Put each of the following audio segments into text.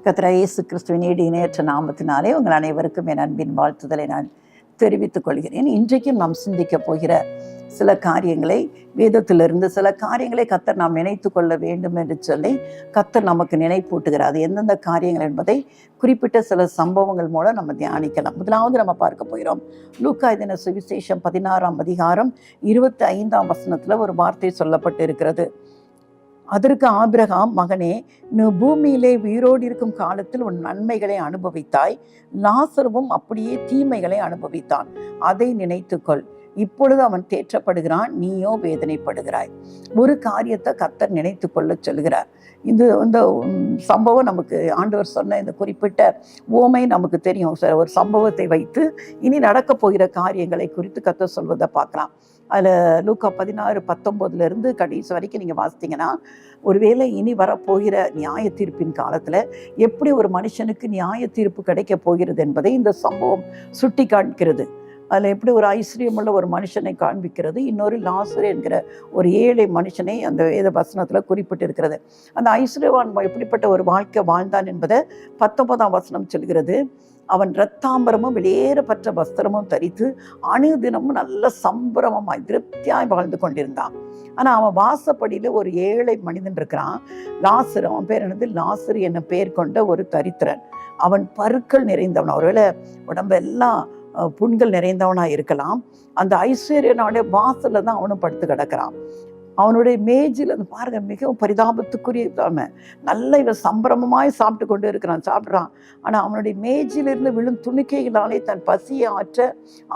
கர்த்தராகிய இயேசு கிறிஸ்துவின் இணையற்ற நாமத்தினாலே உங்கள் அனைவருக்கும் என் அன்பின் வாழ்த்துதலை நான் தெரிவித்துக் கொள்கிறேன். இன்றைக்கும் நாம் சிந்திக்க போகிற சில காரியங்களை, வேதத்திலிருந்து சில காரியங்களை கர்த்தர் நாம் நினைத்து கொள்ள வேண்டும் என்று சொல்லி கர்த்தர் நமக்கு நினைப்பூட்டுகிறார். அது எந்தெந்த காரியங்கள் என்பதை குறிப்பிட்ட சில சம்பவங்கள் மூலம் நம்ம தியானிக்கலாம். முதலாவது நம்ம பார்க்க போகிறோம், லூக்கா எழுதின சுவிசேஷம் 16ஆம் அதிகாரம் 25ஆம் வசனத்துல ஒரு வார்த்தை சொல்லப்பட்டு இருக்கிறது. அதற்கு ஆபிரகாம், மகனே, நீ பூமியிலே உயிரோடு இருக்கும் காலத்தில் உன் நன்மைகளை அனுபவித்தாய், லாசருவும் அப்படியே தீமைகளை அனுபவித்தான். அதை நினைத்துக்கொள். இப்பொழுது அவன் தேற்றப்படுகிறான், நீயோ வேதனைப்படுகிறாய். ஒரு காரியத்தை கர்த்தர் நினைத்து கொள்ள சொல்கிறார். இந்த சம்பவம் நமக்கு ஆண்டவர் சொன்ன இந்த குறிப்பிட்ட ஓமை நமக்கு தெரியும். ஒரு சம்பவத்தை வைத்து இனி நடக்க போகிற காரியங்களை குறித்து கர்த்தர் சொல்வதை பார்க்கலாம். அதில் லூக்கா 16:19 கடைசி வரைக்கும் நீங்கள் வாசித்தீங்கன்னா, ஒருவேளை இனி வரப்போகிற நியாய தீர்ப்பின் காலத்தில் எப்படி ஒரு மனுஷனுக்கு நியாய தீர்ப்பு கிடைக்க போகிறது என்பதை இந்த சம்பவம் சுட்டி காண்கிறது. அதில் எப்படி ஒரு ஐஸ்வர்யமுள்ள ஒரு மனுஷனை காண்பிக்கிறது, இன்னொரு லாசரு என்கிற ஒரு ஏழை மனுஷனை அந்த வேத வசனத்தில் குறிப்பிட்டு இருக்கிறது. அந்த ஐஸ்வர்யவான் எப்படிப்பட்ட ஒரு வாழ்க்கை வாழ்ந்தான் என்பதை 19ஆம் வசனம் சொல்கிறது. அவன் இரத்தாம்பரமும் வெளியேறப்பட்ட வஸ்திரமும் தரித்து அணுதினமும் நல்ல சம்பிரமமாய் திருப்தியாய் வாழ்ந்து கொண்டிருந்தான். ஆனால் அவன் வாசப்படியில் ஒரு ஏழை மனிதன் இருக்கிறான், லாசரு. அவன் பேர் என்னது? லாசரு என்ன பேர் கொண்ட ஒரு தரித்திரன். அவன் பருக்கள் நிறைந்தவன், ஒருவேளை உடம்பெல்லாம் புண்கள் நிறைந்தவனாக இருக்கலாம். அந்த ஐஸ்வர்யனுடைய வாசல்ல தான் அவனும் படுத்து கிடக்கிறான். அவனுடைய மேஜில் பாருங்க, மிகவும் பரிதாபத்துக்குரிய நல்ல இவன் சம்பிரமமாய் சாப்பிட்டு கொண்டு சாப்பிட்றான். ஆனால் அவனுடைய மேஜிலிருந்து விழும் துணிக்கைகளாலே தன் பசியை ஆற்ற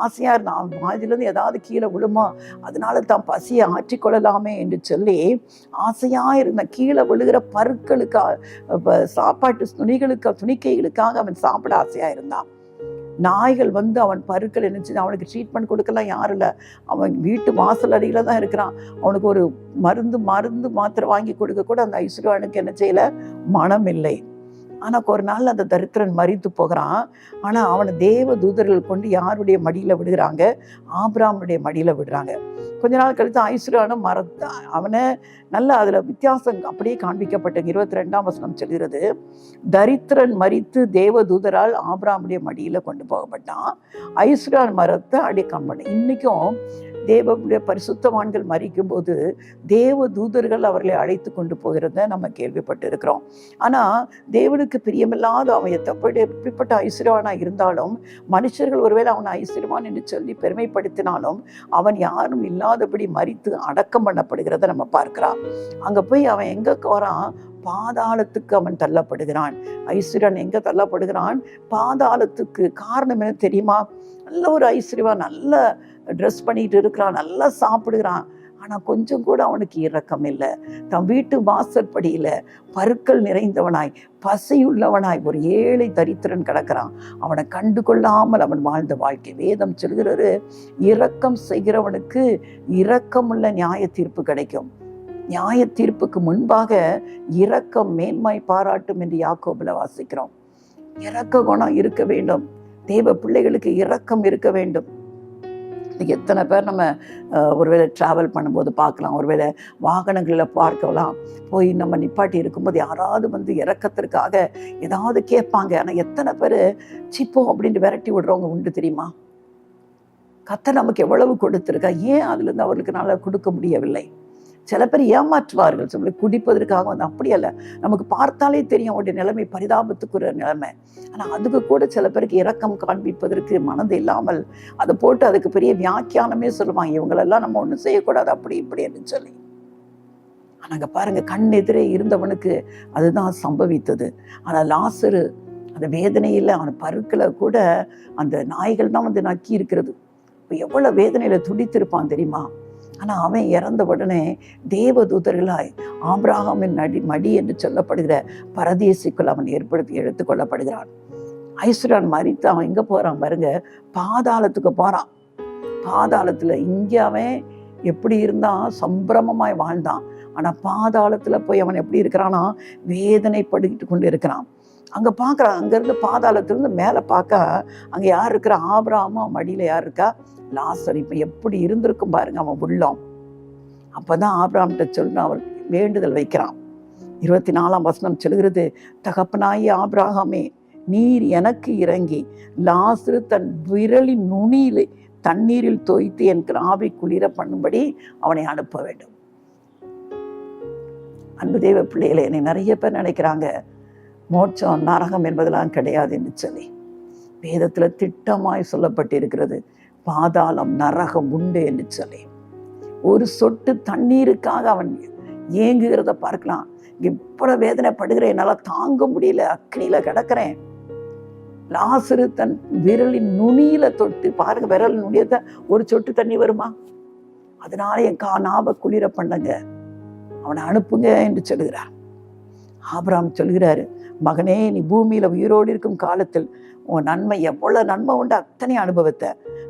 ஆசையாக இருந்தான். அவன் வாயிலிருந்து ஏதாவது கீழே விழுமா, அதனால தான் பசியை ஆற்றிக்கொள்ளலாமே என்று சொல்லி ஆசையாக இருந்த கீழே விழுகிற பருக்களுக்காக, சாப்பாட்டு துணிக்கைகளுக்காக அவன் சாப்பிட ஆசையாக இருந்தான். நாய்கள் அவன் பருக்கள் என்னச்சு, அவனுக்கு ட்ரீட்மெண்ட் கொடுக்கலாம் யாரும் இல்லை. அவன் வீட்டு வாசல் அடியில் தான் இருக்கிறான். அவனுக்கு ஒரு மருந்து மாத்திரை வாங்கி கொடுக்க கூட அந்த ஐஸ்வர்யனுக்கு என்ன செய்யலை, மனம் இல்லை. ஆனால் ஒரு நாள் அந்த தரித்திரன் மரித்து போகிறான். ஆனால் அவனை தேவ தூதர்கள் கொண்டு யாருடைய மடியில் விடுகிறாங்க? ஆபிரகாமுடைய மடியில் விடுறாங்க. கொஞ்ச நாள் கழித்து ஐஸ்வர்யானும் அவனை நல்ல அதில் வித்தியாசம் அப்படியே காண்பிக்கப்பட்ட 22ஆம் வசனம் சொல்கிறது. தரித்திரன் மரித்து தேவ தூதரால் ஆபிரகாமுடைய மடியில் கொண்டு போகப்பட்டான். ஐஸ்வர்யான் மரத்தை அடக்கம் பண்ண. இன்னைக்கும் தேவனுடைய பரிசுத்தவான்கள் மரிக்கும் போது தேவ தூதர்கள் அவர்களை அழைத்து கொண்டு போகிறத நம்ம கேள்விப்பட்டு இருக்கிறோம். ஆனால் தேவனுக்கு பிரியமில்லாத அவன் எப்படிப்பட்ட ஐஸ்வர்யவானாக இருந்தாலும், மனுஷர்கள் ஒருவேளை அவனை ஐஸ்வர்யவான் என்று சொல்லி பெருமைப்படுத்தினாலும் அவன் யாரும் இல்லாதபடி மரித்து அடக்கம் பண்ணப்படுகிறத நம்ம பார்க்கிறோம். அங்கே போய் அவன் எங்கே போகிறான்? பாதாளத்துக்கு அவன் தள்ளப்படுகிறான். ஐஸ்வர்யன் எங்கே தள்ளப்படுகிறான்? பாதாளத்துக்கு. காரணம் என்ன தெரியுமா? நல்ல ஒரு ஐஸ்வர்யவான், நல்ல ட்ரெஸ் பண்ணிட்டு இருக்கிறான், நல்லா சாப்பிடுகிறான். ஆனால் கொஞ்சம் கூட அவனுக்கு இரக்கம் இல்லை. தன் வீட்டு வாசற்படியில் பருக்கள் நிறைந்தவனாய், பசியுள்ளவனாய் ஒரு ஏழை தரித்திரன் கிடக்கிறான். அவனை கண்டு கொள்ளாமல் அவன் வாழ்ந்த வாழ்க்கை. வேதம் சொல்கிறது, இரக்கம் செய்கிறவனுக்கு இரக்கமுள்ள நியாய தீர்ப்பு கிடைக்கும். நியாய தீர்ப்புக்கு முன்பாக இரக்கம் மேன்மை பாராட்டும் என்று யாக்கோபுல வாசிக்கிறோம். இரக்க குணம் இருக்க வேண்டும். தேவ பிள்ளைகளுக்கு இரக்கம் இருக்க வேண்டும். எத்தனை பேர் நம்ம ஒருவேளை ட்ராவல் பண்ணும்போது பார்க்கலாம், ஒருவேளை வாகனங்களில் பார்க்கலாம், போய் நம்ம நிப்பாட்டி இருக்கும்போது யாராவது இறக்கத்திற்காக ஏதாவது கேட்பாங்க. ஆனால் எத்தனை பேர் சிப்போ அப்படின்ட்டு விரட்டி விடுறவங்க உண்டு தெரியுமா? கர்த்தர் நமக்கு எவ்வளவு கொடுத்துருக்கா, ஏன் அதுலேருந்து அவர்களுக்கு நல்லா கொடுக்க முடியவில்லை? சில பேர் ஏமாற்றுவார்கள் சொல்லி குடிப்பதற்காக அப்படி அல்ல. நமக்கு பார்த்தாலே தெரியும் அவருடைய நிலைமை பரிதாபத்துக்குரிய நிலைமை. ஆனால் அதுக்கு கூட சில பேருக்கு இரக்கம் காண்பிப்பதற்கு மனது இல்லாமல் அதை போட்டு அதுக்கு பெரிய வியாக்கியானமே சொல்லுவாங்க, இவங்களெல்லாம் நம்ம ஒன்றும் செய்யக்கூடாது அப்படி இப்படி என்று சொல்லி. ஆனால் பாருங்க, கண் எதிரே இருந்தவனுக்கு அதுதான் சம்பவித்தது. ஆனால் லாசரு அந்த வேதனையில் அவன் பருக்களை கூட அந்த நாய்கள் தான் நக்கி இருக்கிறது. இப்போ எவ்வளோ வேதனையில் துடித்திருப்பான் தெரியுமா? ஆனால் அவன் இறந்த உடனே தேவ தூதர்களாய் ஆபிரகாமின் மடி என்று சொல்லப்படுகிற பரதேசிக்குள் அவன் எடுத்துக்கொள்ளப்படுகிறான். ஐஸ்வர்யான் மரித்து அவன் எங்கே போகிறான் பாருங்க? பாதாளத்துக்கு போகிறான். பாதாளத்தில் இங்கே அவன் எப்படி இருந்தான்? சம்பிரமமாய் வாழ்ந்தான். ஆனால் பாதாளத்தில் போய் அவன் எப்படி இருக்கிறான்னா, வேதனைப்படுத்திட்டு கொண்டு இருக்கிறான். அங்கே பார்க்குறான், அங்கேருந்து பாதாளத்துலேருந்து மேலே பார்க்க அங்கே யார் இருக்கிற? ஆபிரகாமும் மடியில் யார் இருக்கா? லாசர். இப்போ எப்படி இருந்திருக்கும் பாருங்க அவன் உள்ளம். அப்போ தான் ஆபிரகாம்கிட்ட சொல்லணும், அவர் வேண்டுதல் வைக்கிறான். 24ஆம் வசனம் சொல்கிறது, தகப்பனாகிய ஆபிரகாமே, நீர் எனக்கு இறங்கி லாசரு தன் விரலின் நுனியிலே தண்ணீரில் தோய்த்து என் ஆவி குளிர பண்ணும்படி அவனை அனுப்ப வேண்டும். அன்பு தேவ பிள்ளைகளே, என்னை நிறைய பேர் நினைக்கிறாங்க மோட்சம் நரகம் என்பதெல்லாம் கிடையாது என்று சொல்லி. வேதத்துல திட்டமாய் சொல்லப்பட்டிருக்கிறது, பாதாளம் நரகம் உண்டு என்று சொல்லி. ஒரு சொட்டு தண்ணீருக்காக அவன் ஏங்குகிறத பார்க்கலாம். இவ்வளவு வேதனைப்படுகிறேன், என்னால் தாங்க முடியல, அக்னியில கிடக்கிறேன். லாசரு தன் விரலின் நுனியில தொட்டு பாருங்க, விரல் நுனியத ஒரு சொட்டு தண்ணி வருமா? அதனால என் நாவை குளிர பண்ணுங்க, அவனை அனுப்புங்க என்று சொல்லுகிறார். ஆபிரகாம் சொல்கிறாரு, மகனே, நீ பூமியில உயிரோடு இருக்கும் காலத்தில் உன் நன்மை எவ்வளவு நன்மை உண்டு அத்தனை அனுபவித்த.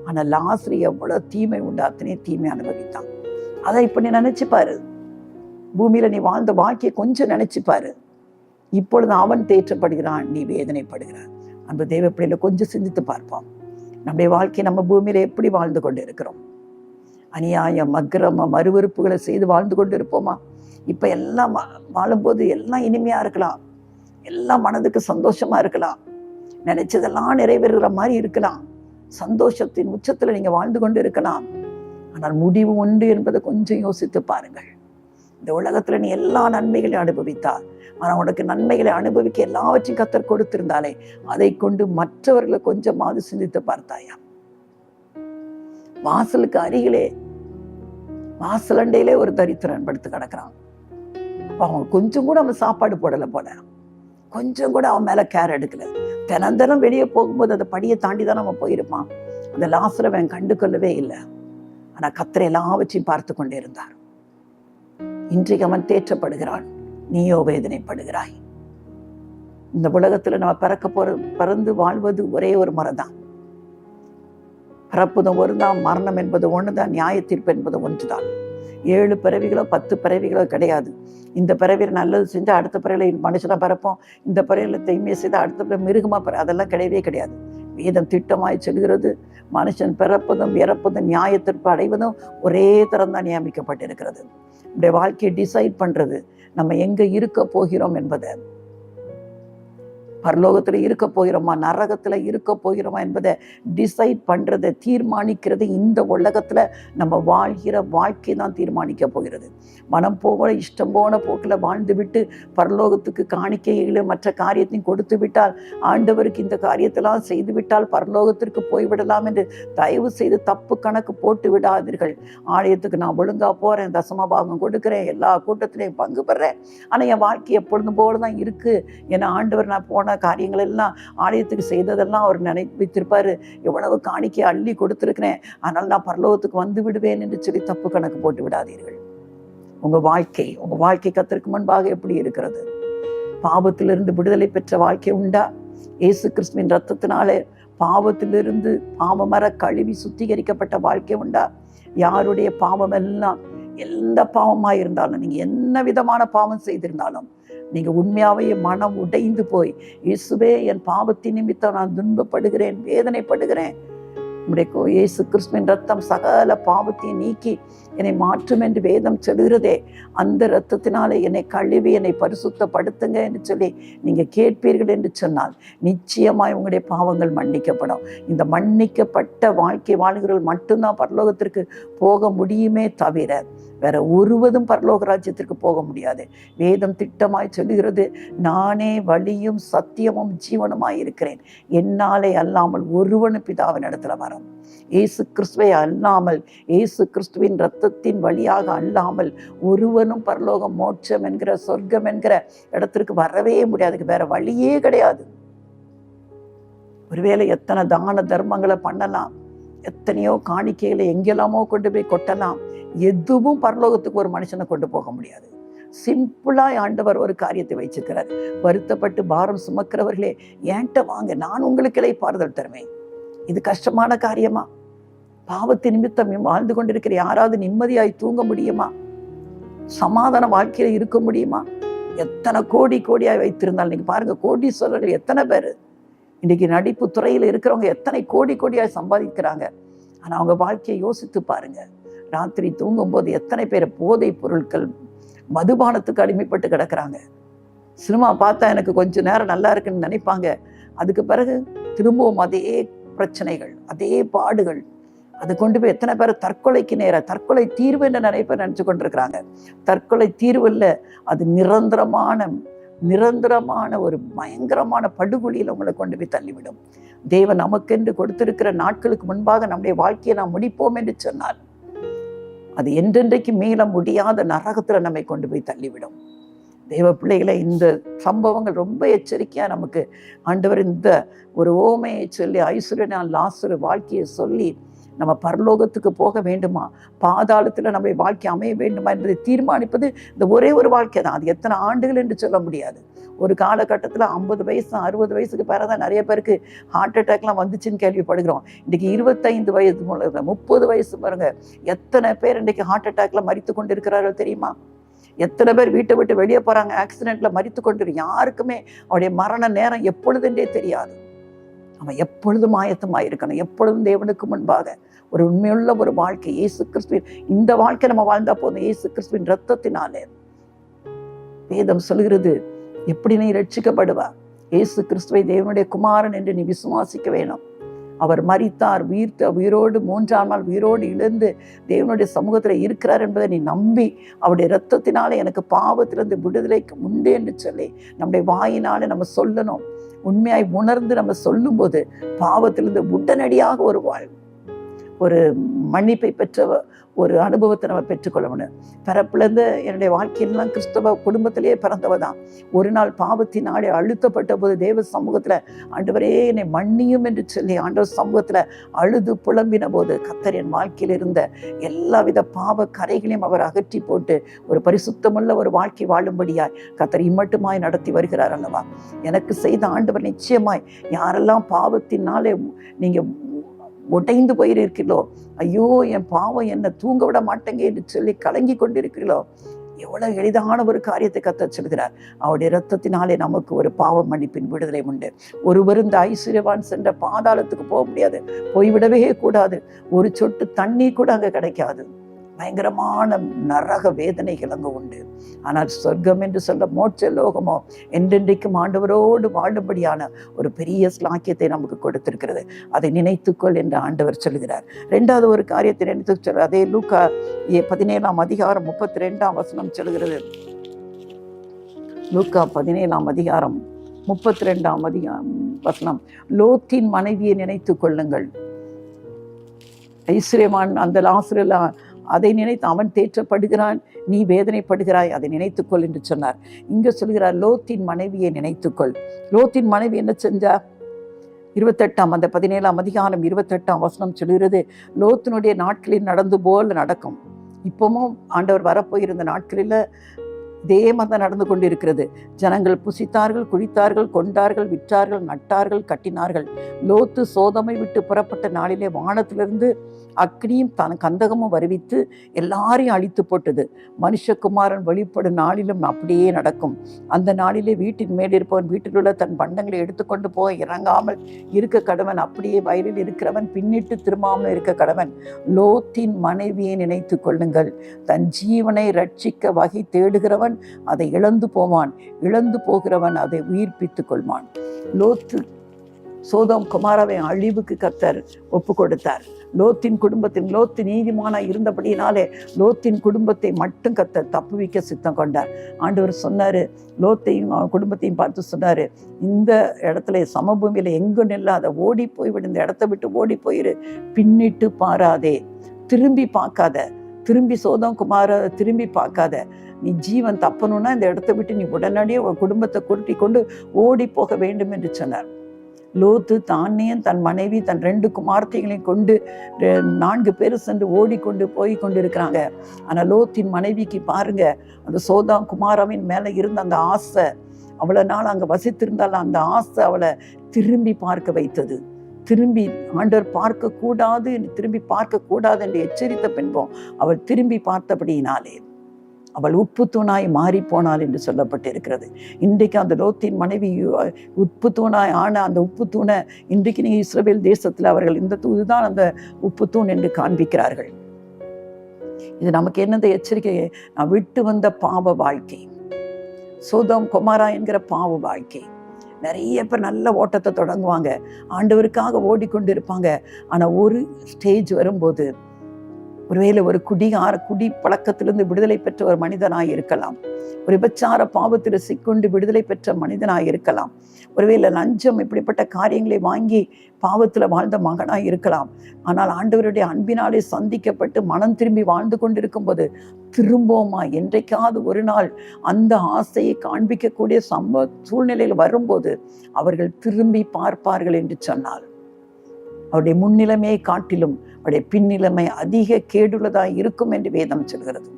ஆனா லாசரு எவ்வளவு தீமை உண்டு அத்தனை தீமை அனுபவித்தான். அதை இப்ப நீ நினைச்சுப்பாரு, பூமியில நீ வாழ்ந்த வாழ்க்கையை கொஞ்சம் நினைச்சுப்பாரு. இப்பொழுது அவன் தேற்றப்படுகிறான், நீ வேதனைப்படுகிறான். அன்பு தேவ பிள்ளையில கொஞ்சம் சிந்தித்து பார்ப்போம். நம்முடைய வாழ்க்கையை நம்ம பூமியில எப்படி வாழ்ந்து கொண்டு இருக்கிறோம்? அநியாயம், அக்கிரமம், மறுவெறுப்புகளை செய்து வாழ்ந்து கொண்டு இருப்போமா? இப்ப எல்லாம் வாழும்போது எல்லாம் இனிமையா இருக்கலாம், எல்லாம் மனதுக்கு சந்தோஷமா இருக்கலாம், நினைச்சதெல்லாம் நிறைவேறுகிற மாதிரி இருக்கலாம், சந்தோஷத்தின் உச்சத்துல நீங்க வாழ்ந்து கொண்டு இருக்கலாம். ஆனால் முடிவு உண்டு என்பதை கொஞ்சம் யோசித்து பாருங்கள். இந்த உலகத்துல நீ எல்லா நன்மைகளையும் அனுபவித்தால், ஆனா உனக்கு நன்மைகளை அனுபவிக்க எல்லாவற்றையும் கர்த்தர் கொடுத்திருந்தாலே அதை கொண்டு மற்றவர்களை கொஞ்சமாவது சிந்தித்து பார்த்தாயா? வாசலுக்கு அருகிலே, வாசலண்டையிலே ஒரு தரித்திரன் படுத்து கிடக்கிறான். அவன் கொஞ்சம் கூட அவன் சாப்பாடு போடல போல, கொஞ்சம் கூட அவன் மேல கேர் எடுக்கல. தினம் வெளியே போகும்போது அந்த படியை தாண்டி தான் அவன் போயிருப்பான். அந்த லாசரை அவன் கண்டு கொள்ளவே இல்லை. ஆனா கர்த்தர் எல்லாவற்றையும் பார்த்து கொண்டே இருந்தார். இன்றைக்கு அவன் தேற்றப்படுகிறான், நீயோ வேதனைப்படுகிறாய். இந்த உலகத்துல நம்ம பிறந்து வாழ்வது ஒரே ஒரு முறைதான். பிறப்புதும் ஒருதான், மரணம் என்பது ஒண்ணுதான், நியாய தீர்ப்பு என்பது ஒன்றுதான். 7 பிறவிகளோ 10 பிறவிகளோ கிடையாது. இந்த பிறவியில் நல்லது செஞ்சா அடுத்த பிறவில மனுஷனா பிறப்போம், இந்த பிறவில தீமையை செய்தா அடுத்த பிறகு மிருகமா அதெல்லாம் கிடையவே கிடையாது. வேதம் திட்டமாய் சொல்கிறது, மனுஷன் பிறப்பதும் இறப்பதும் நியாய தீர்ப்பு அடைவதும் ஒரே தரம் தான் நியமிக்கப்பட்டிருக்கிறது. நம்முடைய வாழ்க்கையை டிசைட் பண்றது நம்ம எங்க இருக்க போகிறோம் என்பதை, பரலோகத்துல இருக்க போகிறோமா நரகத்துல இருக்க போகிறோமா என்பதை டிசைட் பண்றதை தீர்மானிக்கிறது இந்த உலகத்துல நம்ம வாழ்கிற வாழ்க்கை தான் தீர்மானிக்க போகிறது. மனம் போல இஷ்டம் போன போக்கில் வாழ்ந்து விட்டு பரலோகத்துக்கு காணிக்கைகளும் மற்ற காரியத்தையும் கொடுத்து விட்டால், ஆண்டவருக்கு இந்த காரியத்தெல்லாம் செய்து விட்டால் பரலோகத்திற்கு போய்விடலாம் என்று தயவு செய்து தப்பு கணக்கு போட்டு விடாதீர்கள். ஆலயத்துக்கு நான் ஒழுங்கா போறேன், தசமபாகம் கொடுக்குறேன், எல்லா கூட்டத்திலையும் பங்கு பெறேன், ஆனா என் வாழ்க்கை எப்பொழுதும் போலதான் இருக்கு. ஏன்னா ஆண்டவர் நான் போன காரியங்கள் எல்லாம் ஆலயத்துக்கு செய்ததெல்லாம் அவர் நினைத்திருப்பாரு, எவ்வளவு காணிக்கை அள்ளி கொடுத்திருக்கிறேன், ஆனால் நான் பரலோகத்துக்கு வந்து விடுவேன் என்று சொல்லி தப்பு கணக்கு போட்டு விடாதீர்கள். உங்க வாழ்க்கை கர்த்தருக்கு முன்பாக எப்படி இருக்கிறது? பாவத்திலிருந்து விடுதலை பெற்ற வாழ்க்கை உண்டா? இயேசு கிறிஸ்துவின் ரத்தத்தினாலே பாவத்திலிருந்து பாவமர கழுவி சுத்திகரிக்கப்பட்ட வாழ்க்கை உண்டா? யாருடைய பாவம் எல்லாம், எந்த பாவமா இருந்தாலும், நீங்க என்ன விதமான பாவம் செய்திருந்தாலும், நீங்க உண்மையாவே மனம் உடைந்து போய், இயேசுவே என் பாவத்தின் நிமித்தம் நான் துன்பப்படுகிறேன், வேதனைப்படுகிறேன், இயேசு கிறிஸ்துவின் ரத்தம் சகல பாவத்தையும் நீக்கி என்னை மாற்றும் என்று வேதம் சொல்கிறதே, அந்த ரத்தத்தினாலே என்னை கழுவி என்னை பரிசுத்தப்படுத்துங்க என்று சொல்லி நீங்க கேட்பீர்கள் என்று சொன்னால் நிச்சயமாய் உங்களுடைய பாவங்கள் மன்னிக்கப்படும். இந்த மன்னிக்கப்பட்ட வாழ்க்கை வாழ்கிறவர்கள் மட்டும்தான் பரலோகத்திற்கு போக முடியுமே தவிர வேற ஒருவதும் பரலோக ராஜ்யத்திற்கு போக முடியாது. வேதம் திட்டமாய் சொல்லுகிறது, நானே வழியும் சத்தியமும் ஜீவனுமாய் இருக்கிறேன், என்னாலே அல்லாமல் ஒருவனும் பிதாவின் இடத்துல வரும். இயேசு கிறிஸ்துவை அல்லாமல், இயேசு கிறிஸ்துவின் இரத்தத்தின் வழியாக அல்லாமல் ஒருவனும் பரலோகம், மோட்சம் என்கிற சொர்க்கம் என்கிற இடத்திற்கு வரவே முடியாது. வேற வழியே கிடையாது. ஒருவேளை எத்தனை தான தர்மங்களை பண்ணலாம், எத்தனையோ காணிக்கைகளை எங்கெல்லாமோ கொண்டு போய் கொட்டலாம், எதுவும் பரலோகத்துக்கு ஒரு மனுஷனை கொண்டு போக முடியாது. சிம்பிளாய் ஆண்டவர் ஒரு காரியத்தை வச்சிருக்கிறார். வருத்தப்பட்டு பாரம் சுமக்கிறவர்களே என்கிட்ட வாங்க, நான் உங்களுக்கு இளைப்பாறுதல் தருவேன். இது கஷ்டமான காரியமா? பாவத்தின் நிமித்தம் வாழ்ந்து கொண்டிருக்கிற யாராவது நிம்மதியாய் தூங்க முடியுமா? சமாதான வாழ்க்கையில இருக்க முடியுமா? எத்தனை கோடியாய் வைத்திருந்தால், நீங்க பாருங்க, கோடீஸ்வரர்கள் எத்தனை பேரு இன்னைக்கு நடிப்பு துறையில இருக்கிறவங்க எத்தனை கோடியாய் சம்பாதிக்கிறாங்க. ஆனா அவங்க வாழ்க்கையை யோசித்து பாருங்க. ராத்திரி தூங்கும் போது எத்தனை பேர் போதை பொருட்கள், மதுபானத்துக்கு அடிமைப்பட்டு கிடக்குறாங்க. சினிமா பார்த்தா எனக்கு கொஞ்சம் நேரம் நல்லா இருக்குன்னு நினைப்பாங்க. அதுக்கு பிறகு திரும்பவும் அதே பிரச்சனைகள், அதே பாடுகள். அது கொண்டு போய் எத்தனை பேர் தற்கொலைக்கு தற்கொலை தீர்வு என்று நிறைய பேர் நினைச்சு கொண்டிருக்கிறாங்க. தற்கொலை தீர்வு இல்லை, அது நிரந்தரமான ஒரு பயங்கரமான படுகொலியில் உங்களை கொண்டு போய் தள்ளிவிடும். தேவன் நமக்கென்று கொடுத்திருக்கிற நாட்களுக்கு முன்பாக நம்முடைய வாழ்க்கையை நாம் முடிப்போம் என்று சொன்னால் அது என்றென்றைக்கு மீள முடியாத நரகத்துல நம்மை கொண்டு போய் தள்ளிவிடும். தேவ பிள்ளைகளை, இந்த சம்பவங்கள் ரொம்ப எச்சரிக்கையா நமக்கு ஆண்டவர் இந்த ஒரு ஓமையை சொல்லி, ஐசுரனால் லாசரு வாழ்க்கையை சொல்லி, நம்ம பரலோகத்துக்கு போக வேண்டுமா, பாதாளத்தில் நம்முடைய வாழ்க்கை அமைய வேண்டுமா என்பதை தீர்மானிப்பது இந்த ஒரே ஒரு வாழ்க்கை தான். அது எத்தனை ஆண்டுகள் என்று சொல்ல முடியாது. ஒரு காலகட்டத்தில் 50 வயசு 60 வயசுக்கு பிறகுதான் நிறைய பேருக்கு ஹார்ட் அட்டாக்லாம் வந்துச்சுன்னு கேள்விப்படுகிறோம். இன்றைக்கி 25 வயது 30 வயசு பாருங்க, எத்தனை பேர் இன்றைக்கு ஹார்ட் அட்டாக்ல மரித்து கொண்டு இருக்கிறார்கள் தெரியுமா? எத்தனை பேர் வீட்டை விட்டு வெளியே போறாங்க, ஆக்சிடென்ட்ல மரித்து கொண்டு. யாருக்குமே அவருடைய மரண நேரம் எப்பொழுதுன்றே தெரியாது. அவன் எப்பொழுதும் ஆயத்தமாக இருக்கணும், எப்பொழுதும் தேவனுக்கு முன்பாக ஒரு உண்மையுள்ள ஒரு வாழ்க்கை. இயேசு கிறிஸ்துவின் இந்த வாழ்க்கை நம்ம வாழ்ந்தா போதும். இயேசு கிறிஸ்துவின் ரத்தத்தினாலே வேதம் சொல்கிறது, எப்படி நீ ரட்சிக்கப்படுவா? இயேசு கிறிஸ்துவை தேவனுடைய குமாரன் என்று நீ விசுவாசிக்க வேணும். அவர் மரித்தார், உயிரோடு 3ஆம் நாள் உயிரோடு எழுந்து தேவனுடைய சமூகத்தில் இருக்கிறார் என்பதை நீ நம்பி, அவருடைய இரத்தத்தினாலே எனக்கு பாவத்திலிருந்து விடுதலைக்கு உண்டு என்று சொல்லி நம்முடைய வாயினாலே நம்ம சொல்லணும். உண்மையாய் உணர்ந்து நம்ம சொல்லும்போது பாவத்திலிருந்து உடனடியாக ஒரு மன்னிப்பை பெற்ற ஒரு அனுபவத்தை நம்ம பெற்றுக்கொள்ள முடியும். பிறப்புலேருந்து என்னுடைய வாழ்க்கையெல்லாம் கிறிஸ்தவ குடும்பத்திலேயே பிறந்தவ தான். ஒரு நாள் பாவத்தினாலே அழுத்தப்பட்ட போது தேவ சமூகத்தில் ஆண்டவரே என்னை மன்னியும் என்று சொல்லி ஆண்டவர் சமூகத்தில் அழுது புலம்பின போது கர்த்தர் என் வாழ்க்கையில் இருந்த எல்லாவித பாவ கரைகளையும் அவர் அகற்றி போட்டு ஒரு பரிசுத்தமுள்ள ஒரு வாழ்க்கை வாழும்படியாய் கர்த்தர் இம்மட்டுமாய் நடத்தி வருகிறார் அல்லவா. எனக்கு செய்த ஆண்டவர் நிச்சயமாய் யாரெல்லாம் பாவத்தினாலே நீங்க உடைந்து போயிருக்கிறீர்களோ, ஐயோ என் பாவம் என்ன தூங்க விட மாட்டேங்க என்று சொல்லி கலங்கி கொண்டிருக்கிறீர்களோ, எவ்வளவு எளிதான ஒரு காரியத்தை கர்த்தர் சொல்கிறார். அவருடைய இரத்தத்தினாலே நமக்கு ஒரு பாவ மன்னிப்பின் விடுதலை உண்டு. ஒருவர் இந்த ஐஸ்வர்யவான் சென்ற பாதாளத்துக்கு போக முடியாது, போய்விடவே கூடாது. ஒரு சொட்டு தண்ணீர் கூட அங்கே கிடைக்காது. பயங்கரமான நரக வேதனைகள் அங்கே உண்டு. ஆனால் சொர்க்கம் என்று சொல்ல மோட்ச லோகமோ என்றென்றைக்கும் ஆண்டவரோடு வாழும்படியான ஒரு பெரிய ஸ்லாக்கியத்தை நமக்கு கொடுத்திருக்கிறது. அதை நினைத்துக்கொள் என்று ஆண்டவர் சொல்கிறார். 2வது ஒரு காரியத்தை நினைத்து சொல்ற அதே லூக்கா 17ஆம் அதிகாரம் 32ஆம் வசனம் சொல்கிறது. லூக்கா 17ஆம் அதிகாரம் 32ஆம் வசனம், லோத்தின் மனைவியை நினைத்து கொள்ளுங்கள். ஐஸ்வர்யவான் அந்த லாசரு அதை நினைத்து அவன் தேற்றப்படுகிறான், நீ வேதனைப்படுகிறாய், அதை நினைத்துக்கொள் என்று சொன்னார். இங்க சொல்கிறார், லோத்தின் மனைவியை நினைத்துக்கொள். லோத்தின் மனைவி என்ன செஞ்சா? 28ஆம் அந்த 17ஆம் அதிகாரம் 28ஆம் வசனம் சொல்கிறது, லோத்தினுடைய நாட்களில் நடந்து போல் நடக்கும். இப்பவும் ஆண்டவர் வரப்போயிருந்த நாட்களில் இதே மாதிரி நடந்து கொண்டிருக்கிறது. ஜனங்கள் புசித்தார்கள், குடித்தார்கள், கொண்டார்கள், விற்றார்கள், நட்டார்கள், கட்டினார்கள். லோத்து சோதமை விட்டு புறப்பட்ட நாளிலே வானத்திலிருந்து அக்னியும் கந்தகமும் வருவித்து எல்லாரையும் அழித்து போட்டது. மனுஷகுமாரன் வெளிப்படும் நாளிலும் அப்படியே நடக்கும். அந்த நாளிலே வீட்டின் மேல் இருப்பவன் வீட்டில் உள்ள தன் பண்டங்களை எடுத்துக்கொண்டு போக இறங்காமல் இருக்க கடவன், அப்படியே வயலில் இருக்கிறவன் பின்னிட்டு திரும்பாமல் இருக்க கடவன். லோத்தின் மனைவியை நினைத்து கொள்ளுங்கள். தன் ஜீவனை ரட்சிக்க வகை தேடுகிறவன் அதை இழந்து போவான், இழந்து போகிறவன் அதை உயிர்ப்பித்துக் கொள்வான். லோத்து சோதோம் குமாராவை அழிவுக்கு கர்த்தர் ஒப்பு கொடுத்தார். லோத்து நீதிமானாய் இருந்தபடியினாலே லோத்தின் குடும்பத்தை மட்டும் கர்த்தர் தப்புவிக்க சித்தம் கொண்டார். ஆண்டவர் சொன்னாரு, லோத்தையும் அவன் குடும்பத்தையும் பார்த்து சொன்னாரு, இந்த இடத்துல சமபூமியில எங்கும் நில்லாத, ஓடி போய்விடு, இந்த இடத்த விட்டு ஓடி போயிரு, பின்னிட்டு பாராதே, திரும்பி பார்க்காத, திரும்பி சோதோம் குமார திரும்பி பார்க்காத. நீ ஜீவன் தப்பணும்னா இந்த இடத்த விட்டு நீ உடனடியே உன் குடும்பத்தை கூட்டி கொண்டு ஓடி போக வேண்டும் என்று சொன்னார். லோத்து தானியும் தன் மனைவி தன் 2 குமார்த்தைகளையும் கொண்டு 4 பேர் சென்று ஓடிக்கொண்டு போய் கொண்டிருக்கிறாங்க. ஆனால் லோத்தின் மனைவிக்கு பாருங்க, அந்த சோதோம் குமாராவின் மேலே இருந்த அந்த ஆசை, அவ்வளோ நாள் அங்கே வசித்திருந்தாலும் அந்த ஆசை அவளை திரும்பி பார்க்க வைத்தது. திரும்பி ஆண்டவர் பார்க்கக்கூடாது, திரும்பி பார்க்கக்கூடாது என்று எச்சரித்த பின்பும் அவள் திரும்பி பார்த்தபடியினாலே அவள் உப்பு தூணாய் மாறி போனாள் என்று சொல்லப்பட்டிருக்கிறது. இன்றைக்கு அந்த லோத்தின் மனைவி உப்பு தூணாய் ஆன அந்த உப்பு தூணை இன்றைக்கு நீ இஸ்ரவேல் தேசத்தில் அவர்கள் இதுதான் அந்த உப்பு தூண் என்று காண்பிக்கிறார்கள். இது நமக்கு என்னது எச்சரிக்கை? நான் விட்டு வந்த பாவ வாழ்க்கை, சோதோம் கொமாரா என்கிற பாவ வாழ்க்கை. நிறைய பேர் நல்ல ஓட்டத்தை தொடங்குவாங்க, ஆண்டவருக்காக ஓடிக்கொண்டு இருப்பாங்க. ஆனால் ஒரு ஸ்டேஜ் வரும்போது, ஒருவேளை ஒரு குடி பழக்கத்திலிருந்து விடுதலை பெற்ற ஒரு மனிதனாய் இருக்கலாம், ஒரு விபச்சார பாவத்தில் சிக்கொண்டு விடுதலை பெற்ற மனிதனாய் இருக்கலாம், ஒருவேளை லஞ்சம் இப்படிப்பட்ட காரியங்களை வாங்கி பாவத்தில் வாழ்ந்த மகனாய் இருக்கலாம். ஆனால் ஆண்டவருடைய அன்பினாலே சந்திக்கப்பட்டு மனம் திரும்பி வாழ்ந்து கொண்டிருக்கும் போது திரும்பவுமா என்றைக்காவது ஒரு நாள் அந்த ஆசையை காண்பிக்கக்கூடிய சூழ்நிலையில் வரும்போது அவர்கள் திரும்பி பார்ப்பார்கள் என்று சொன்னால், அவருடைய முன்னிலைமையை காட்டிலும் அவருடைய பின்னிலைமை அதிக கேடுள்ளதாய் இருக்கும் என்று வேதம் சொல்கிறது.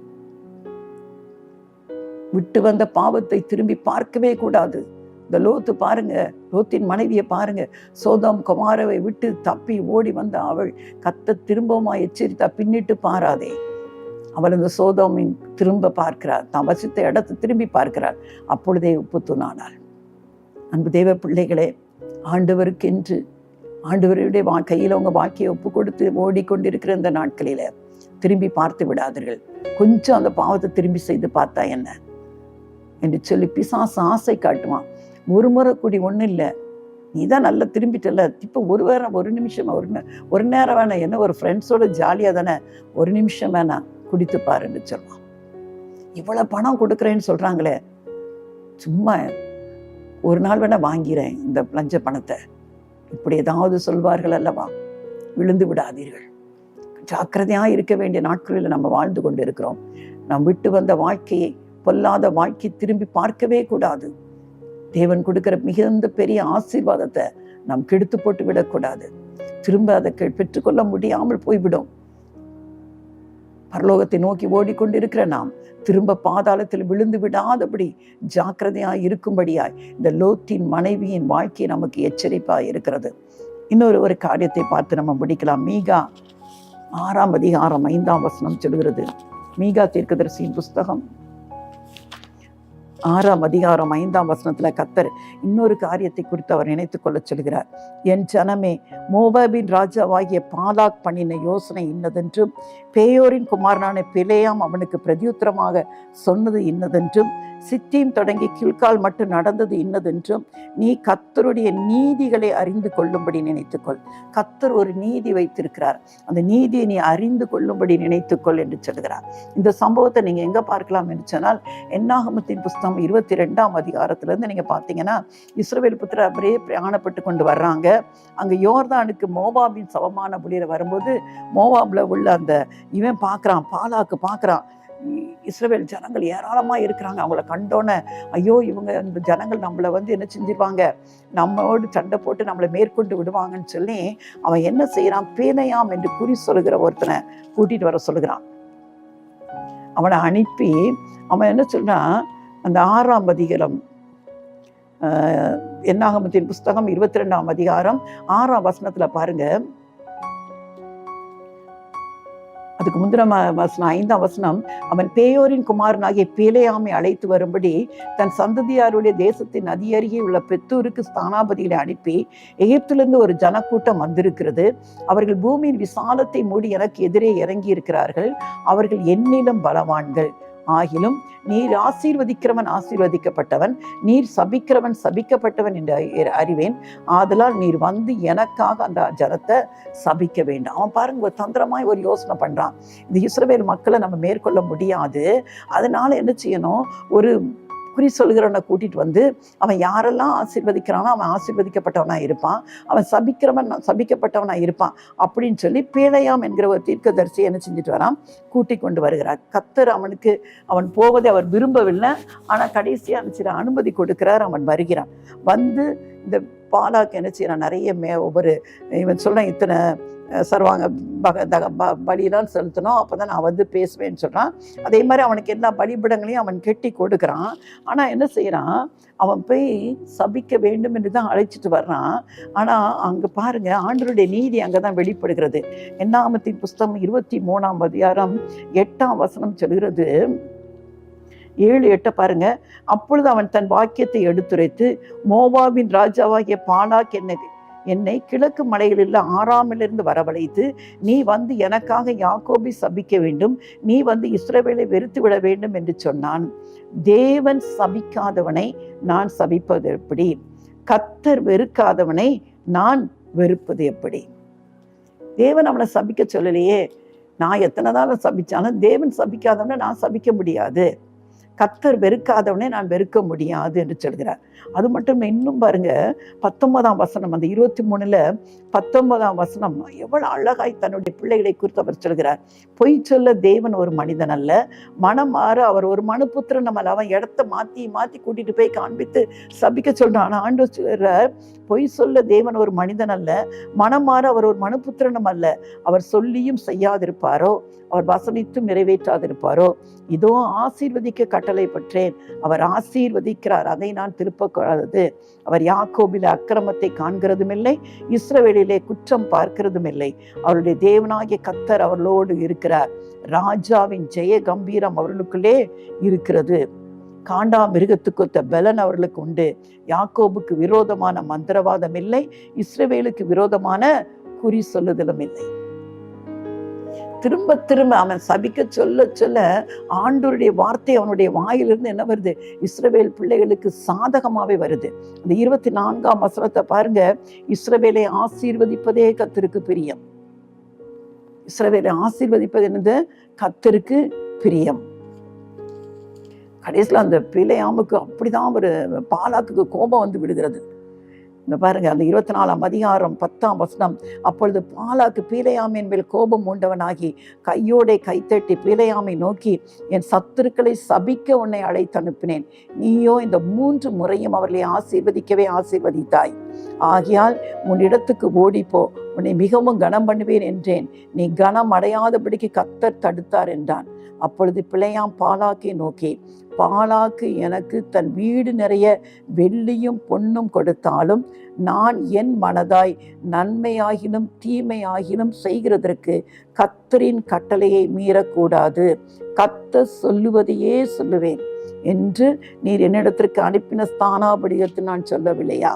விட்டு வந்த பாவத்தை திரும்பி பார்க்கவே கூடாது. இந்த லோத்து பாருங்க, லோத்தின் மனைவியை பாருங்க, சோதோம் கொமாராவை விட்டு தப்பி ஓடி வந்த அவள் கர்த்தர் திரும்பவுமா எச்சரித்தா, பின்னிட்டு பாராதே. அவள் அந்த சோதோமின் திரும்ப பார்க்கிறாள், தான் வசித்த இடத்தை திரும்பி பார்க்கிறாள். அப்பொழுதே உப்பு தூணானாள். அன்பு தேவ பிள்ளைகளே, ஆண்டவருக்கென்று ஆண்டவருடைய கையில் உங்க வாழ்க்கையை ஒப்பு கொடுத்து ஓடிக்கொண்டிருக்கிற இந்த நாட்களில திரும்பி பார்த்து விடாதீர்கள். கொஞ்சம் அந்த பாவத்தை திரும்பி செய்து பார்த்தா என்ன என்று சொல்லி பிசாசு ஆசை காட்டுவான். ஒரு முறை கூடி ஒன்றும் இல்லை, நீ தான் நல்லா திரும்பிட்டல, இப்போ ஒரு நிமிஷம் ஒரு நேரம் வேணாம், என்ன ஒரு ஃப்ரெண்ட்ஸோட ஜாலியாக தானே, ஒரு நிமிஷம் வேணாம் குடித்து பாருன்னு சொல்லுவான். இவ்வளோ பணம் கொடுக்குறேன்னு சொல்கிறாங்களே, சும்மா ஒரு நாள் வேணா வாங்கிறேன் இந்த லஞ்ச பணத்தை, இப்படி ஏதாவது சொல்வார்கள் அல்லவா. விழுந்து விடாதீர்கள். ஜாக்கிரதையாக இருக்க வேண்டிய நாட்களில் நம்ம வாழ்ந்து கொண்டு இருக்கிறோம். நாம் விட்டு வந்த வாழ்க்கையை, பொல்லாத வாழ்க்கை திரும்பி பார்க்கவே கூடாது. தேவன் கொடுக்கிற மிகுந்த பெரிய ஆசீர்வாதத்தை நாம் கெடுத்து போட்டு விடக்கூடாது. திரும்ப அதை பெற்றுக்கொள்ள முடியாமல் போய்விடும். பரலோகத்தை நோக்கி ஓடிக்கொண்டிருக்கிற நாம் திரும்ப பாதாளத்தில் விழுந்து விடாதபடி ஜாக்கிரதையாய் இருக்கும்படியாய் இந்த லோத்தின் மனைவியின் வாழ்க்கை நமக்கு எச்சரிப்பாய் இருக்கிறது. இன்னொரு காரியத்தை பார்த்து நம்ம முடிக்கலாம். மீகா 6ஆம் அதிகாரம் 5ஆம் வசனம் சொல்கிறது. மீகா தீர்க்கதரிசியின் புஸ்தகம் 6ஆம் அதிகாரம் 5ஆம் வசனத்துல கர்த்தர் இன்னொரு காரியத்தை குறித்து அவர் நினைத்துக் கொள்ள சொல்கிறார். என் ஜனமே, மோவாபின் ராஜாவாகிய பாலாக் பண்ணின யோசனை இன்னதென்றும், பேயோரின் குமாரனான பிலேயாம் அவனுக்கு பிரதியுத்தரமாக சொன்னது இன்னதென்றும், சித்தீம் தொடங்கி கில்கால் மட்டும் நடந்தது இன்னதென்றும் நீ கர்த்தருடைய நீதிகளை அறிந்து கொள்ளும்படி நினைத்துக்கொள். கர்த்தர் ஒரு நீதி வைத்திருக்கிறார், அந்த நீதியை நீ அறிந்து கொள்ளும்படி நினைத்துக்கொள் என்று சொல்கிறார். இந்த சம்பவத்தை நீங்க எங்க பார்க்கலாம் என்று சொன்னால், என்னாகமத்தின் புஸ்தகம் 22ஆம் அதிகாரத்திலிருந்து நீங்க பார்த்தீங்கன்னா, இஸ்ரவேல் புத்திரர் அப்படியே பிரயாணப்பட்டு கொண்டு வர்றாங்க. அங்க யோர்தானுக்கு மோவாபின் சமமான புள்ளியில வரும்போது, மோவாப்ல உள்ள அந்த இவன் பார்க்கறான், பாலாக்கு பார்க்கறான், இஸ்ரவேல் ஜனங்கள் ஏராளமா இருக்கிறாங்க. அவங்கள கண்டோன்னே, ஐயோ இவங்க இந்த ஜனங்கள் நம்மளை என்ன செஞ்சிருவாங்க, நம்மோடு சண்டை போட்டு நம்மளை மேற்கொண்டு விடுவாங்கன்னு சொல்லி அவன் என்ன செய்யறான், பேனையாம் என்று குறி சொல்லுகிற ஒருத்தனை கூட்டிட்டு வர சொல்லுகிறான். அவனை அனுப்பி அவன் என்ன சொல்றான், அந்த 6ஆம் அதிகாரம் என்னாகமத்தின் புஸ்தகம் 22ஆம் அதிகாரம் 6ஆம் வசனத்துல பாருங்க, அதுக்கு முந்தின வசனம் 5ஆம் வசனம், அவன் பேயோரின் குமாரனாகிய பேலேயாமை அழைத்து வரும்படி தன் சந்ததியாருடைய தேசத்தின் நதியருகே உள்ள பெத்தூருக்கு ஸ்தானாபதிகளை அனுப்பி, எகிப்திலிருந்து ஒரு ஜனக்கூட்டம் வந்திருக்கிறது, அவர்கள் பூமியின் விசாலத்தை மூடி எனக்கு எதிரே இறங்கி இருக்கிறார்கள், அவர்கள் என்னிலும் பலவான்கள், ஆகிலும் நீர் ஆசீர்வதிக்கிறவன் ஆசீர்வதிக்கப்பட்டவன், நீர் சபிக்கிறவன் சபிக்கப்பட்டவன் என்று அறிவேன், ஆதலால் நீர் வந்து எனக்காக அந்த ஜனத்தை சபிக்க வேண்டும். அவன் பாருங்க, ஒரு தந்திரமாய் ஒரு யோசனை பண்றான். இந்த இஸ்ரவேல் மக்களை நம்ம மேற்கொள்ள முடியாது, அதனால என்ன செய்யணும், ஒரு குறி சொல்கிறவனை கூட்டிட்டு வந்து அவன் யாரெல்லாம் ஆசீர்வதிக்கிறானோ அவன் ஆசீர்வதிக்கப்பட்டவனா இருப்பான், அவன் சபிக்கிறவன் சபிக்கப்பட்டவனா இருப்பான் அப்படின்னு சொல்லி பேழையாம் என்கிற ஒரு தீர்க்கதரிசி என்ன செஞ்சுட்டு வரான், கூட்டி கொண்டு வருகிறார். கர்த்தர் அவனுக்கு அவன் போவதை அவர் விரும்பவில்லை, ஆனா கடைசியா என்ன அனுமதி கொடுக்கிறார். அவன் வருகிறான். வந்து இந்த பாலாக்கு என்ன செய்யறான், நிறைய ஒவ்வொரு இவன் சொல்றான், இத்தனை சர்வாங்க பலியெல்லாம் செலுத்தணும், அப்போதான் நான் வந்து பேசுவேன்னு சொல்கிறான். அதே மாதிரி அவனுக்கு எல்லா பலிபிடங்களையும் அவன் கெட்டி கொடுக்குறான். ஆனால் என்ன செய்கிறான், அவன் போய் சபிக்க வேண்டும் என்று தான் அழைச்சிட்டு வர்றான். ஆனால் அங்கே பாருங்க, ஆண்டவருடைய நீதி அங்கே தான் வெளிப்படுகிறது. என்னாகமத்தின் புஸ்தகம் 23ஆம் அதிகாரம் 8ஆம் வசனம் சொல்கிறது, 7-8 பாருங்க. அப்பொழுது அவன் தன் வாக்கியத்தை எடுத்துரைத்து, மோவாபின் ராஜாவாகிய பாலாக் என்னை கிழக்கு மலைகளில் ஆறாமிலிருந்து வரவழைத்து நீ வந்து எனக்காக யாக்கோபை சபிக்க வேண்டும், நீ வந்து இஸ்ரவேலை வெறுத்து விட வேண்டும் என்று சொன்னான். தேவன் சபிக்காதவனை நான் சபிப்பது எப்படி? கர்த்தர் வெறுக்காதவனை நான் வெறுப்பது எப்படி? தேவன் அவனை சபிக்க சொல்லலையே. நான் எத்தனை நாள் சபிச்சாலும் தேவன் சபிக்காதவனை நான் சபிக்க முடியாது. கர்த்தர் வெறுக்காதவனே நான் வெறுக்க முடியாது என்று சொல்கிறார். அது மட்டும் இன்னும் பாருங்க, 19ஆம் வசனம், அந்த 23ல 19ஆம் வசனம் எவ்வளவு அழகாய் தன்னுடைய பிள்ளைகளை குறித்து அவர் சொல்கிறார். பொய் சொல்ல தேவன் ஒரு மனிதன் அல்ல, மனம் மாற அவர் ஒரு மனுபுத்திரன். நம்ம அவன் இடத்த மாத்தி மாத்தி கூட்டிட்டு போய் காண்பித்து சபிக்க சொல்றான். ஆனா ஆண்டவர் சொல்றார், பொய் சொல்ல தேவன் ஒரு மனிதன் அல்ல, மனம் மாற அவர் ஒரு மனுபுத்திரனும் அல்ல. அவர் சொல்லியும் செய்யாதிருப்பாரோ, அவர் வசனித்தும் நிறைவேற்றாதிருப்பாரோ? இதோ ஆசீர்வதிக்க கட்டளை பற்றேன், அவர் ஆசீர்வதிக்கிறார், அதை நான் திருப்பக்கூடாது. அவர் யாக்கோபிலே அக்கிரமத்தை காண்கிறதும் இல்லை, இஸ்ரவேலிலே குற்றம் பார்க்கிறதும் இல்லை. அவருடைய தேவனாகிய கர்த்தர் அவர்களோடு இருக்கிறார். ராஜாவின் ஜெய கம்பீரம் அவர்களுக்குள்ளே இருக்கிறது. காண்டா மிருகத்துக்கொத்த பலன் அவர்களுக்கு உண்டு. யாக்கோபுக்கு விரோதமான மந்திரவாதம் இல்லை, இஸ்ரவேலுக்கு விரோதமான குறி சொல்லுதலும் இல்லை. திரும்ப திரும்ப அவன் சபிக்க சொல்ல சொல்ல ஆண்டவருடைய வார்த்தை அவனுடைய வாயிலிருந்து என்ன வருது? இஸ்ரவேல் பிள்ளைகளுக்கு சாதகமாவே வருது. இந்த 24ஆம் வசனத்தை பாருங்க. இஸ்ரவேலை ஆசீர்வதிப்பதே கர்த்தருக்கு பிரியம். இஸ்ரவேலை ஆசீர்வதிப்பது என்னது? கர்த்தருக்கு பிரியம். கடைசியில் அந்த பிலேயாமுக்கு அப்படிதான் ஒரு பாலாக்குக்கு கோபம் வந்து விடுகிறது. இந்த பாருங்க, அந்த 24ஆம் அதிகாரம் 10ஆம் வசனம். அப்பொழுது பாலாக்கு பீலேயாமின் மேல் கோபம் உண்டவனாகி கையோடே கைத்தட்டி பீலேயாமை நோக்கி, என் சத்துருக்களை சபிக்க உன்னை அழைத்து அனுப்பினேன், நீயோ இந்த 3 முறையும் அவர்களை ஆசீர்வதிக்கவே ஆசீர்வதித்தாய். ஆகையால் உன் இடத்துக்கு ஓடிப்போ, உன்னை மிகவும் கனம் பண்ணுவேன் என்றேன், நீ கனம் அடையாதபடிக்கு கர்த்தர் தடுத்தார் என்றான். அப்பொழுது பிலேயாம் பாலாக்கை நோக்கி, பாலாக்கு எனக்கு தன் வீடு நிறைய வெள்ளியும் பொன்னும் கொடுத்தாலும் நான் என் மனதாய் நன்மையாகிலும் தீமையாகிலும் செய்கிறதற்கு கர்த்தரின் கட்டளையை மீறக்கூடாது, கர்த்தர் சொல்லுவதையே சொல்லுவேன் என்று நீர் என்னிடத்திற்கு அனுப்பின ஸ்தானாபடியத்தை நான் சொல்லவில்லையா?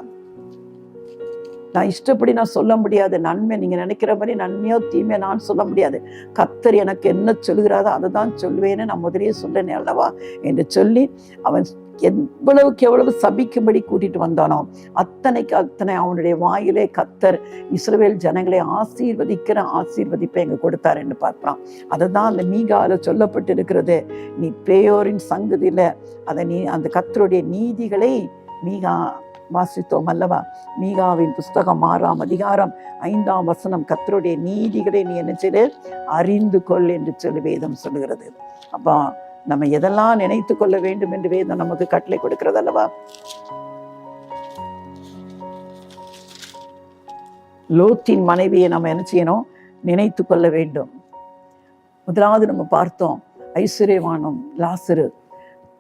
நான் இஷ்டப்படி நான் சொல்ல முடியாது. நன்மை நீங்க நினைக்கிற மாதிரி நன்மையோ தீமையோ நான் சொல்ல முடியாது. கர்த்தர் எனக்கு என்ன சொல்லுகிறாரோ அதை தான் சொல்லுவேன்னு நான் முதலே சொல்றேன் அல்லவா என்று சொல்லி அவன் எவ்வளவுக்கு எவ்வளவு சபிக்கும்படி கூட்டிட்டு வந்தானோ அத்தனைக்கு அத்தனை அவனுடைய வாயிலே கர்த்தர் இஸ்ரவேல் ஜனங்களை ஆசீர்வதிக்கிற ஆசீர்வதிப்பை எங்க கொடுத்தார் என்று பார்க்கலாம். அதை தான் அந்த மீகால சொல்லப்பட்டு இருக்கிறது. நீ பேயோரின் சங்கதியில அதை நீ அந்த கர்த்தருடைய நீதிகளை மீகா வாசித்தோம் அல்லவா? மீகாவின் புஸ்தகம் 6ஆம் அதிகாரம் 5ஆம் வசனம், கர்த்தருடைய நீதிகளை நீ என்ன செய்து அறிந்து கொள் என்று சொல்லி வேதம் சொல்லுகிறது. அப்போ நம்ம எதெல்லாம் நினைத்து கொள்ள வேண்டும் என்று வேதம் நமக்கு கட்டளை கொடுக்கிறது அல்லவா? லோத்தின் மனைவியை நம்ம என்ன செய்யணும்? நினைத்து கொள்ள வேண்டும். முதலாவது நம்ம பார்த்தோம், ஐஸ்வர்யவானும் லாசரு.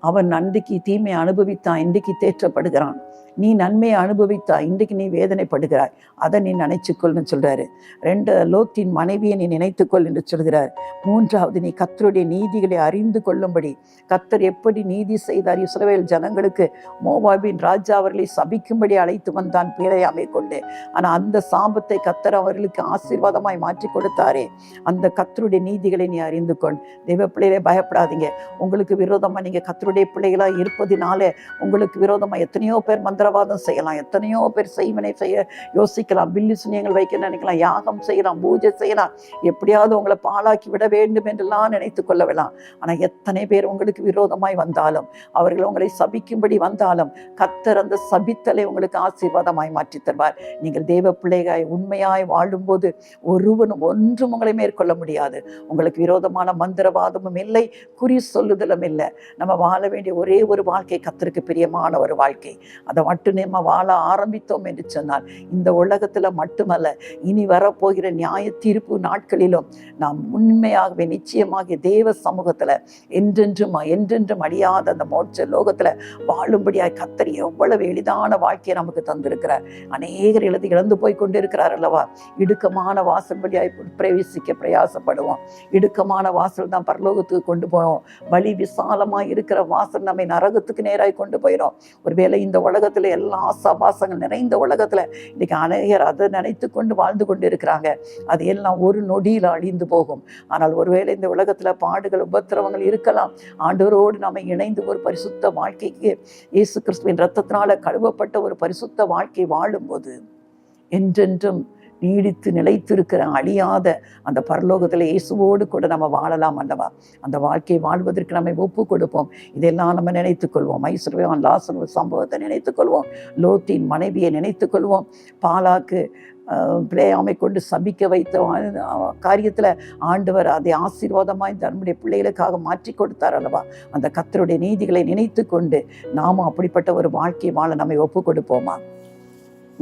அவன் அன்றைக்கு தீமையை அனுபவித்தான், இன்றைக்கு தேற்றப்படுகிறான். நீ நன்மையை அனுபவித்தா, இன்றைக்கு நீ வேதனைப்படுகிறாய், அதை நீ நினைச்சுக்கொள்னு சொல்றாரு. 2 லோத்தின் மனைவியை நீ நினைத்துக்கொள் என்று சொல்கிறார். 3வது நீ கர்த்தருடைய நீதிகளை அறிந்து கொள்ளும்படி, கர்த்தர் எப்படி நீதி செய்தார் இஸ்ரவேல் ஜனங்களுக்கு, மோவாபின் ராஜா அவர்களை சபிக்கும்படி அழைத்து வந்தான் பீலேயாமை கொண்டு. ஆனா அந்த சாபத்தை கர்த்தர் அவர்களுக்கு ஆசீர்வாதமாய் மாற்றி கொடுத்தாரே, அந்த கர்த்தருடைய நீதிகளை நீ அறிந்து கொள். தெய்வ பிள்ளைகளே, பயப்படாதீங்க. உங்களுக்கு விரோதமா நீங்க கர்த்தருடைய பிள்ளைகளா இருப்பதினால உங்களுக்கு விரோதமா எத்தனையோ பேர் மந்திரவாதம் செய்யலாம், எத்தனையோ பேர் செய்வனை செய்ய யோசிக்கலாம், பில்லி சுனியங்கள் வைக்க நினைக்கலாம், யாகம் செய்யலாம், பூஜை செய்யலாம், எப்படியாவது உங்களை பாழாக்கி விட வேண்டும் என்றெல்லாம் நினைத்து கொள்ள வேண்டாம். ஆனா எத்தனை பேர் உங்களுக்கு விரோதமாய் வந்தாலும், அவர்கள் உங்களை சபிக்கும்படி வந்தாலும், கர்த்தர் அந்த சபித்தலை உங்களுக்கு ஆசீர்வாதமாய் மாற்றி தருவார். நீங்கள் தேவ பிள்ளைகாய் உண்மையாய் வாழும்போது ஒருவனும் ஒன்றும் உங்களை மேற்கொள்ள முடியாது. உங்களுக்கு விரோதமான மந்திரவாதமும் இல்லை, குறி சொல்லுதலும் இல்லை. நம்ம வாழ வேண்டிய ஒரே ஒரு வாழ்க்கை கர்த்தருக்கு பிரியமான ஒரு வாழ்க்கை. அதை மட்டும் நம்ம வாழ ஆரம்பித்தோம் என்று சொன்னால் இந்த உலகத்துல மட்டுமல்ல, இனி வரப்போகிற நியாய தீர்ப்பு நாட்களிலும் நாம் உண்மையாகவே நிச்சயமாக தேவ சமூகத்துல என்றென்றும் அழியாத அந்த மோட்ச லோகத்துல வாழும்படியாய் கர்த்தர் எவ்வளவு எளிதான வாழ்க்கையை நமக்கு தந்திருக்கிறார். அநேகர் இழந்து போய் கொண்டிருக்கிறார் அல்லவா? இடுக்கமான வாசல் வழியாய் பிரவேசிக்க பிரயாசப்படுவோம். இடுக்கமான வாசல் தான் பரலோகத்துக்கு கொண்டு போவோம். வழி விசாலமாய் இருக்கிற வாசல் நம்மை நரகத்துக்கு நேராய் கொண்டு போயிடும். ஒருவேளை இந்த உலகத்துல எல்லா ஆசாபாசங்கள் நிறைந்த உலகத்துல இன்னைக்கு அநேகர் அதை நினைத்து கொண்டு வாழ்ந்து கொண்டு இருக்கிறாங்க. அது எல்லாம் ஒரு நொடியில் அழிந்து போகும். ஆனால் ஒருவேளை இந்த உலகத்துல பாடுகள் உபத்திரவங்கள் இருக்கலாம். ஆண்டவரோடு நம்ம இணைந்து ஒரு பரிசுத்த வாழ்க்கைக்கு இயேசு கிறிஸ்துவின் இரத்தத்தினால கழுவப்பட்ட ஒரு பரிசுத்த வாழ்க்கை வாழும்போது என்றென்றும் நீடித்து நிலைத்திருக்கிற அழியாத அந்த பரலோகத்தில் இயேசுவோடு கூட நம்ம வாழலாம் அல்லவா? அந்த வாழ்க்கையை வாழ்வதற்கு நம்ம ஒப்பு கொடுப்போம். இதெல்லாம் நம்ம நினைத்துக் கொள்வோம். ஐஸ்வர்யவான் லாசரு சம்பவத்தை நினைத்துக் கொள்வோம். லோத்தின் மனைவியை நினைத்துக் கொள்வோம். பாலாக்கு பிளேயாமை கொண்டு சபிக்க வைத்த காரியத்தில் ஆண்டவர் அதை ஆசீர்வாதமாய் தன்னுடைய பிள்ளைகளுக்காக மாற்றி கொடுத்தார் அல்லவா? அந்த கர்த்தருடைய நீதிகளை நினைத்து கொண்டு நாமும் அப்படிப்பட்ட ஒரு வாழ்க்கை வாழ நம்மை ஒப்பு கொடுப்போமா?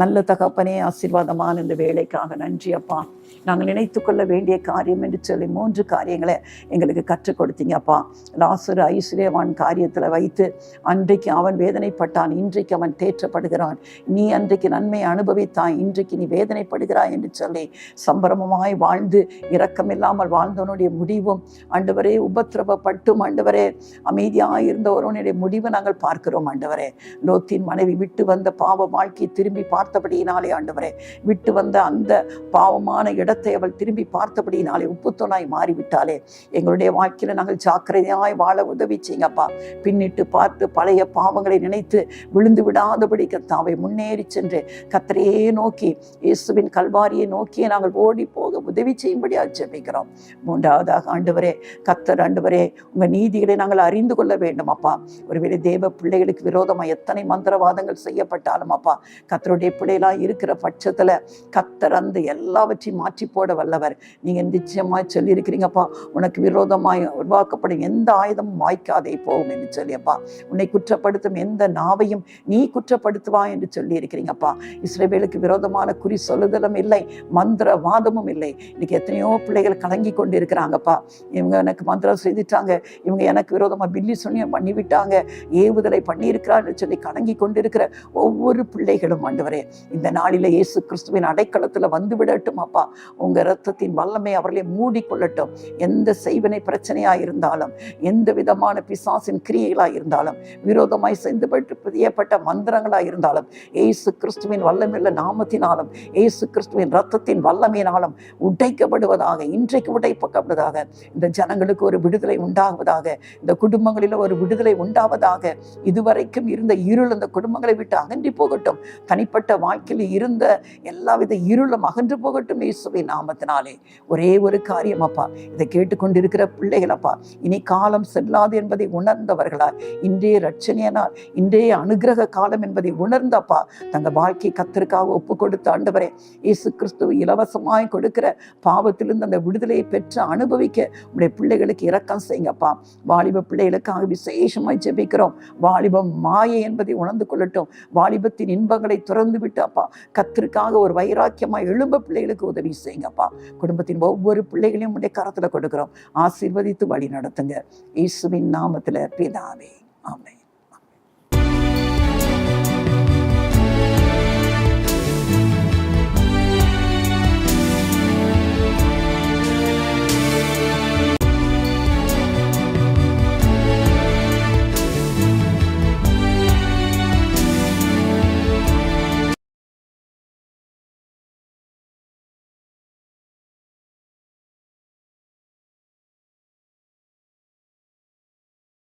நல்ல தகப்பனே, ஆசீர்வாதமான இந்த வேலைக்காக நன்றி அப்பா. நாங்கள் நினைத்து கொள்ள வேண்டிய காரியம் என்று சொல்லி 3 காரியங்களை எங்களுக்கு கற்றுக் கொடுத்தீங்க அப்பா. லாசரு ஐஸ்வர்யவான் காரியத்தில் வைத்து அன்றைக்கு அவன் வேதனைப்பட்டான், இன்றைக்கு அவன் தேற்றப்படுகிறான். நீ அன்றைக்கு நன்மையை அனுபவித்தாய், இன்றைக்கு நீ வேதனைப்படுகிறாய் என்று சொல்லி சம்பரமமாய் வாழ்ந்து இரக்கமில்லாமல் வாழ்ந்தவனுடைய முடிவும் ஆண்டவரே, உபத்திரவப்பட்டும் ஆண்டவரே அமைதியாக இருந்த ஒருவனுடைய முடிவை நாங்கள் பார்க்கிறோம் ஆண்டவரே. லோத்தின் மனைவி விட்டு வந்த பாவ வாழ்க்கையை திரும்பி பார்த்தபடியினாலே ஆண்டவரே, விட்டு வந்த அந்த பாவமான இடத்தை அவள் திரும்பி பார்த்தபடியினாலே உப்புத்தோனாய் மாறிவிட்டாலே. எங்களுடைய வாழ்க்கையில நாங்கள் ஜாக்கிரதையாய் வாழ உதவி செய்யுங்கப்பா. பின்னிட்டு பார்த்து பழைய பாவங்களை நினைத்து விழுந்து விடாதபடி கர்த்தாவை முன்னேறி சென்று கர்த்தரையே நோக்கி, இயேசுவின் கல்வாரியை நோக்கியே நாங்கள் ஓடி போக உதவி செய்யும்படியாக ஜெபிக்கிறோம். 3வதாக ஆண்டவரே, கர்த்தர் ஆண்டவரே, உங்க நீதிகளை நாங்கள் அறிந்து கொள்ள வேண்டும் அப்பா. ஒருவேளை தேவ பிள்ளைகளுக்கு விரோதமாக எத்தனை மந்திரவாதங்கள் செய்யப்பட்டாலும் அப்பா, கர்த்தருடைய பிள்ளைகளாக இருக்கிற பட்சத்துல கர்த்தர் அந்த எல்லாவற்றையும் மாற்றி போட வல்லவர். நீங்க நிச்சயமாய் சொல்லியிருக்கிறீங்கப்பா, உனக்கு விரோதமாய் உருவாக்கப்படும் எந்த ஆயுதமும் வாய்க்காதே போகும் என்று சொல்லியப்பா. உன்னை குற்றப்படுத்தும் எந்த நாவையும் நீ குற்றப்படுத்துவா என்று சொல்லி இருக்கிறீங்கப்பா. இஸ்ரவேலுக்கு விரோதமான குறி சொல்லுதலும் இல்லை, மந்திரவாதமும் இல்லை. இன்னைக்கு எத்தனையோ பிள்ளைகள் கலங்கி கொண்டு இருக்கிறாங்கப்பா. இவங்க எனக்கு மந்திரம் செய்துட்டாங்க, இவங்க எனக்கு விரோதமா பில்லி சொன்னியம் பண்ணிவிட்டாங்க, ஏவுதலை பண்ணியிருக்கிறான்னு சொல்லி கலங்கி கொண்டு இருக்கிற ஒவ்வொரு பிள்ளைகளும் ஆண்டவரே, இந்த நாளில இயேசு கிறிஸ்துவின் அடைக்கலத்துல வந்து விடட்டும் அப்பா. உங்க இரத்தத்தின் வல்லமை அவர்களை மூடிக்கொள்ளட்டும். எந்த செய்வனை பிரச்சனையா இருந்தாலும், எந்த விதமான பிசாசின் கிரியைகளா இருந்தாலும், விரோதமாய் செய்யப்பட்ட மந்திரங்களா இருந்தாலும், இயேசு கிறிஸ்துவின் வல்லமையுள்ள நாமத்தினாலும் இயேசு கிறிஸ்துவின் இரத்தத்தின் வல்லமையினாலும் உடைக்கப்படுவதாக, இன்றைக்கு உடைக்கப்படுவதாக. இந்த ஜனங்களுக்கு ஒரு விடுதலை உண்டாவதாக, இந்த குடும்பங்களில் ஒரு விடுதலை உண்டாவதாக. இதுவரைக்கும் இருந்த இருள் அந்த குடும்பங்களை விட்டு அகன்றி போகட்டும். தனிப்பட்ட வாழ்க்கையில் இருந்த எல்லாவித இருளும் அகன்று போகட்டும் இயேசுவின் நாமத்தினாலே. ஒரே ஒரு காரியம் அப்பா, இதை கேட்டுக்கொண்டிருக்கிற பிள்ளைகள் அப்பா, இனி காலம் செல்லாது என்பதை உணர்ந்தவர்களால், இன்றைய ரட்சணியனால் இன்றைய அனுகிரக காலம் என்பதை உணர்ந்தப்பா, தங்கள் வாழ்க்கை கர்த்தருக்காக ஒப்பு கொடுத்த ஆண்டவரே, இயேசு கிறிஸ்துவை இலவசமாய் கொடுக்கிற பாவத்திலிருந்து அந்த விடுதலையை பெற்று அனுபவிக்க உடைய பிள்ளைகளுக்கு இரக்கம் செய்யுங்கப்பா. வாலிப பிள்ளைகளுக்காக விசேஷமாய் ஜெபிக்கிறோம். வாலிபம் மாயை என்பதை உணர்ந்து கொள்ளட்டும். வாலிபத்தின் இன்பங்களை துறந்து விட்டு அப்பா, கர்த்தருக்காக ஒரு வைராக்கியமாய் எழும்ப பிள்ளைகளுக்கு உதவி செய்யுங்கப்பா. குடும்பத்தின் ஒவ்வொரு பிள்ளைகளையும் உடைய கரத்துல கொடுக்கிறோம். ஆசீர்வதித்து வழி நடத்துங்க இயேசுவின் நாமத்துல பிதாவே, ஆமென்.